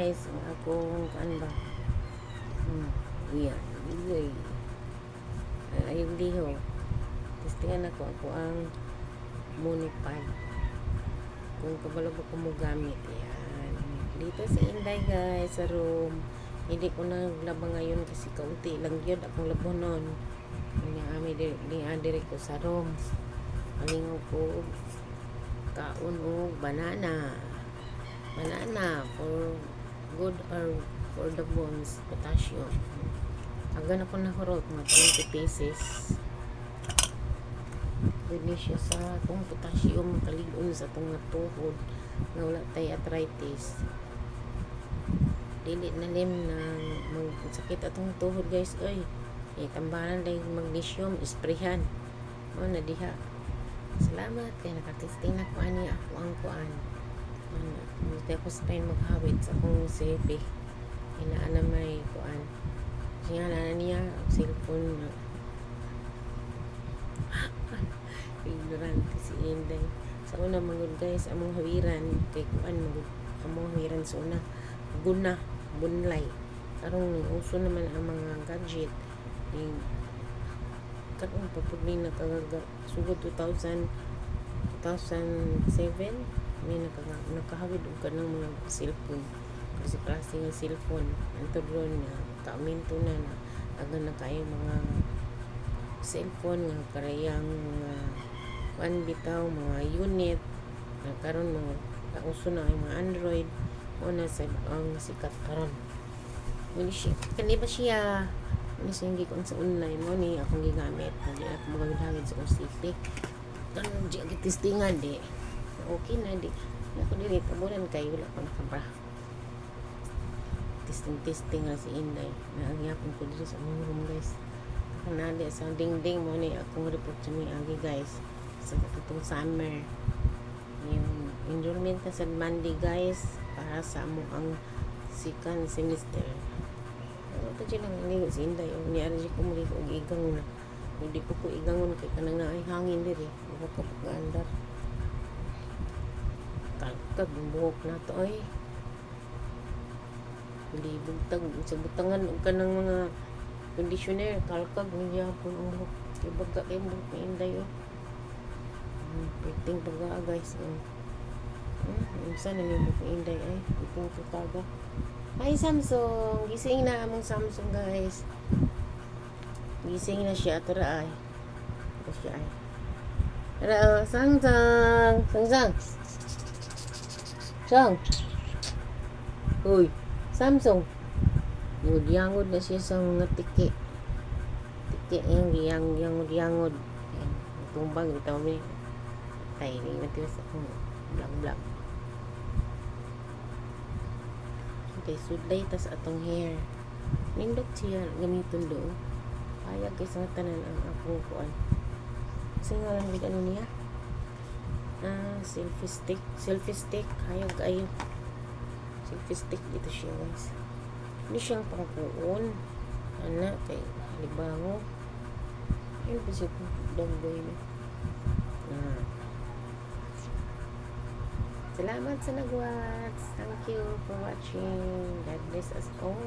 guys ang akong kan ba yan ilay ayong liho testingan ako ang monopod kung kabalo ba ko mo gamit yan dito sa Inday guys sa room. Hindi ko na laba ngayon kasi kaunti lang yun akong labonon ni ko sa room alingaw ko kaon o banana for good or for the bones, potassium. Agad ako nahurot mga 20 pieces. Pwede siya sa itong potassium kaligon sa itong tuhod nga wala tayo arthritis. Dili na lim na magsakit atong tuhod guys. Ay, tambalan lang magnesium, isprehan. O na diha. Salamat kay nakatesting na ko ani ako ang kuan. Hindi ako sa pain maghawid sa akong CV. Hinaan na may kuan. Siya na niya ang cellphone na. Ignorante si Inday. Sa una magod guys, among hawiran kay kuan magod among hawiran sa una. Guna, bunlay. Karong uso naman ang mga gadget. Karong papudli na kagaga sugod 2007 may nakahawid og kanang mga cellphone kasi klase ng cellphone anto ron nga kaaminto na aga na kayo mga cellphone nga karayang mga kuan bitaw mga unit na karon mga uso na ang mga Android o na sa ang sikat karon kani ba siya ni singi ko sa online mo ni akong gigamit hindi ako magagamit sa city karon di agi testingan di okay na di ako dili kabulan kay wala pa nakabra testing na si Inday na ang yapon ko dito sa among room guys kanali sa dingding mo ni akong report sa mi agi guys sa itong summer yung enrollment na sa Monday guys para sa among ang second semester ito dyan lang niligo si Inday o niyari dyan ko muli ko igang na hindi ko igangon kay kanang na ay hangin diri ako kapag-andar kalkag yung buhok na to ay hindi bugtag sa butangan o kanang mga conditioner kalkag niya po ang buhok ibaga kayo buhok ni Inday o piting baga guys sana yung buhok ni Inday ay piting tutaga. Hi Samsung, gising na among Samsung guys. Gising na siya tara ay. Ito siya ay. Tara, Samsung. Uy, Samsung. Yangod na siya sa mga tiki. Yung yangod. Tumbang ito may. Tay, hindi natin sa blang. Okay, sudlay tas atong hair. Nindot siya gamiton do. Ayag kay sa tanan ang akong kuan. Kasi nga lang ano niya. Selfie stick. Ayag ayo. Selfie stick dito siya guys. Hindi siyang pangkuon. Ana kay libango. Ayun pa siya danggoy ni. Salamat sa nag-watch. Thank you for watching. God bless us all.